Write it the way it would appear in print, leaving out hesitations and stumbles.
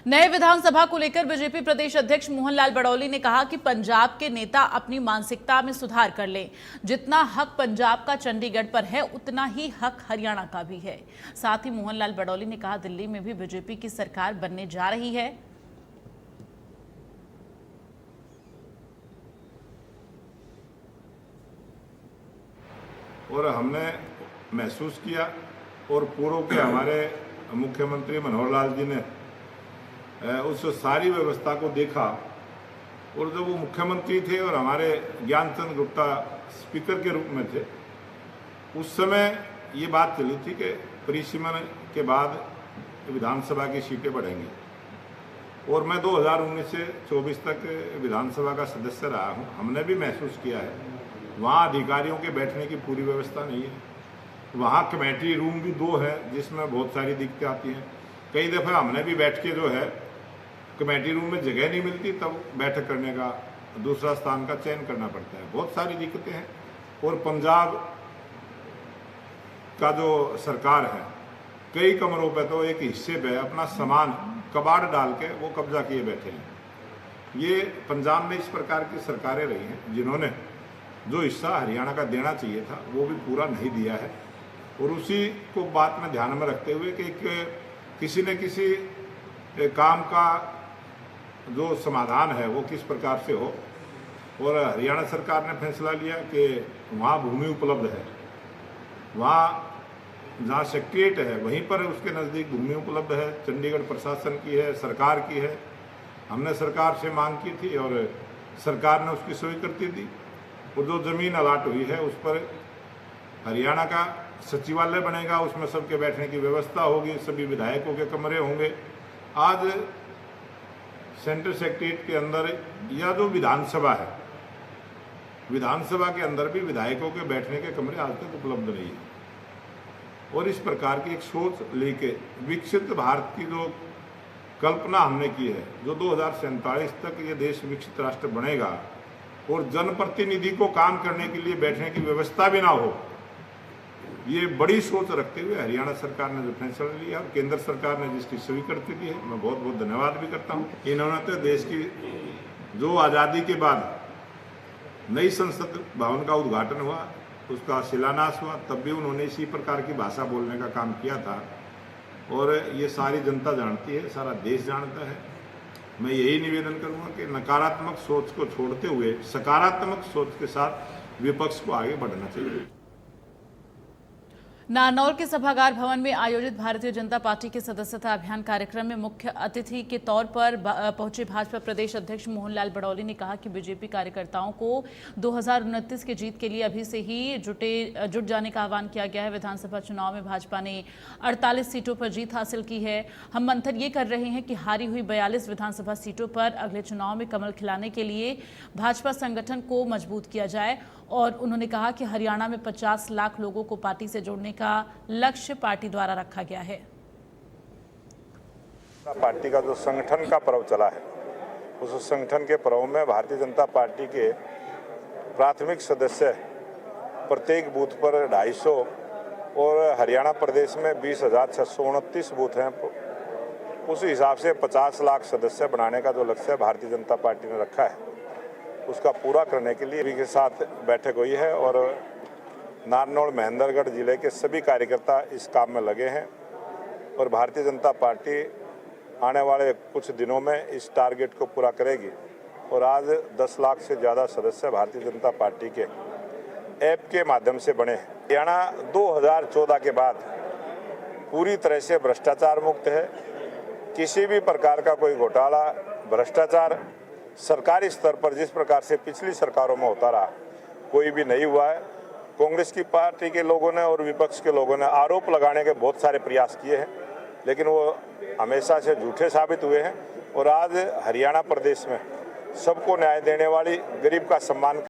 नए विधानसभा को लेकर बीजेपी प्रदेश अध्यक्ष मोहनलाल बड़ौली ने कहा कि पंजाब के नेता अपनी मानसिकता में सुधार कर लें। जितना हक पंजाब का चंडीगढ़ पर है, उतना ही हक हरियाणा का भी है। साथ ही मोहनलाल बड़ौली ने कहा, दिल्ली में भी बीजेपी की सरकार बनने जा रही है। और हमने महसूस किया और पूर्व के हमारे मुख्यमंत्री मनोहर लाल जी ने उस सारी व्यवस्था को देखा। और जब वो मुख्यमंत्री थे और हमारे ज्ञानचंद गुप्ता स्पीकर के रूप में थे, उस समय ये बात चली थी कि परिसीमन के बाद विधानसभा की सीटें बढ़ेंगी। और मैं 2019 से 24 तक विधानसभा का सदस्य रहा हूँ। हमने भी महसूस किया है, वहाँ अधिकारियों के बैठने की पूरी व्यवस्था नहीं है। वहाँ कमेटी रूम भी 2 है, जिसमें बहुत सारी दिक्कतें आती हैं। कई दफ़ा हमने भी बैठ के जो है कमेटी रूम में जगह नहीं मिलती, तब बैठक करने का दूसरा स्थान का चयन करना पड़ता है। बहुत सारी दिक्कतें हैं। और पंजाब का जो सरकार है, कई कमरों पे तो एक हिस्से पे अपना सामान कबाड़ डाल के वो कब्जा किए बैठे हैं। ये पंजाब में इस प्रकार की सरकारें रही हैं जिन्होंने जो हिस्सा हरियाणा का देना चाहिए था वो भी पूरा नहीं दिया है। और उसी को बात में ध्यान में रखते हुए कि किसी न किसी काम का जो समाधान है वो किस प्रकार से हो। और हरियाणा सरकार ने फैसला लिया कि वहाँ भूमि उपलब्ध है, वहाँ जहाँ सेक्रेटरीट है वहीं पर उसके नज़दीक भूमि उपलब्ध है। चंडीगढ़ प्रशासन की है, सरकार की है। हमने सरकार से मांग की थी और सरकार ने उसकी स्वीकृति दी। और जो ज़मीन अलाट हुई है उस पर हरियाणा का सचिवालय बनेगा, उसमें सबके बैठने की व्यवस्था होगी, सभी विधायकों के कमरे होंगे। आज सेंट्रल सेक्रेटरीट के अंदर या जो विधानसभा है, विधानसभा के अंदर भी विधायकों के बैठने के कमरे आज तक उपलब्ध नहीं है। और इस प्रकार की एक सोच लेके विकसित भारत की जो कल्पना हमने की है, जो 2047 तक ये देश विकसित राष्ट्र बनेगा और जनप्रतिनिधि को काम करने के लिए बैठने की व्यवस्था भी ना हो, ये बड़ी सोच रखते हुए हरियाणा सरकार ने जो फैसला लिया और केंद्र सरकार ने जिसकी स्वीकृति दी है, मैं बहुत बहुत धन्यवाद भी करता हूँ। इन्होंने तो देश की जो आज़ादी के बाद नई संसद भवन का उद्घाटन हुआ, उसका शिलान्यास हुआ, तब भी उन्होंने इसी प्रकार की भाषा बोलने का काम किया था। और ये सारी जनता जानती है, सारा देश जानता है। मैं यही निवेदन करूंगा कि नकारात्मक सोच को छोड़ते हुए सकारात्मक सोच के साथ विपक्ष को आगे बढ़ना चाहिए। नारनौल के सभागार भवन में आयोजित भारतीय जनता पार्टी के सदस्यता अभियान कार्यक्रम में मुख्य अतिथि के तौर पर पहुंचे भाजपा प्रदेश अध्यक्ष मोहनलाल बड़ौली ने कहा कि बीजेपी कार्यकर्ताओं को 2029 की जीत के लिए अभी से ही जुट जाने का आह्वान किया गया है। विधानसभा चुनाव में भाजपा ने 48 सीटों पर जीत हासिल की है। हम मंथन ये कर रहे हैं कि हारी हुई 42 विधानसभा सीटों पर अगले चुनाव में कमल खिलाने के लिए भाजपा संगठन को मजबूत किया जाए। और उन्होंने कहा कि हरियाणा में 50 लाख लोगों को पार्टी से जोड़ने का लक्ष्य पार्टी द्वारा रखा गया है। पार्टी का जो संगठन का पर्व चला है, उस संगठन के पर्व में भारतीय जनता पार्टी के प्राथमिक सदस्य प्रत्येक बूथ पर 250 और हरियाणा प्रदेश में 20,629 बूथ हैं। उस हिसाब से 50 लाख सदस्य बनाने का जो लक्ष्य भारतीय जनता पार्टी ने रखा है, उसका पूरा करने के लिए के साथ बैठक हुई है। और नारनौल महेंद्रगढ़ जिले के सभी कार्यकर्ता इस काम में लगे हैं। और भारतीय जनता पार्टी आने वाले कुछ दिनों में इस टारगेट को पूरा करेगी। और आज 10 लाख से ज़्यादा सदस्य भारतीय जनता पार्टी के ऐप के माध्यम से बने हैं। हरियाणा 2014 के बाद पूरी तरह से भ्रष्टाचार मुक्त है। किसी भी प्रकार का कोई घोटाला, भ्रष्टाचार सरकारी स्तर पर जिस प्रकार से पिछली सरकारों में होता रहा, कोई भी नहीं हुआ है। कांग्रेस की पार्टी के लोगों ने और विपक्ष के लोगों ने आरोप लगाने के बहुत सारे प्रयास किए हैं, लेकिन वो हमेशा से झूठे साबित हुए हैं। और आज हरियाणा प्रदेश में सबको न्याय देने वाली, गरीब का सम्मान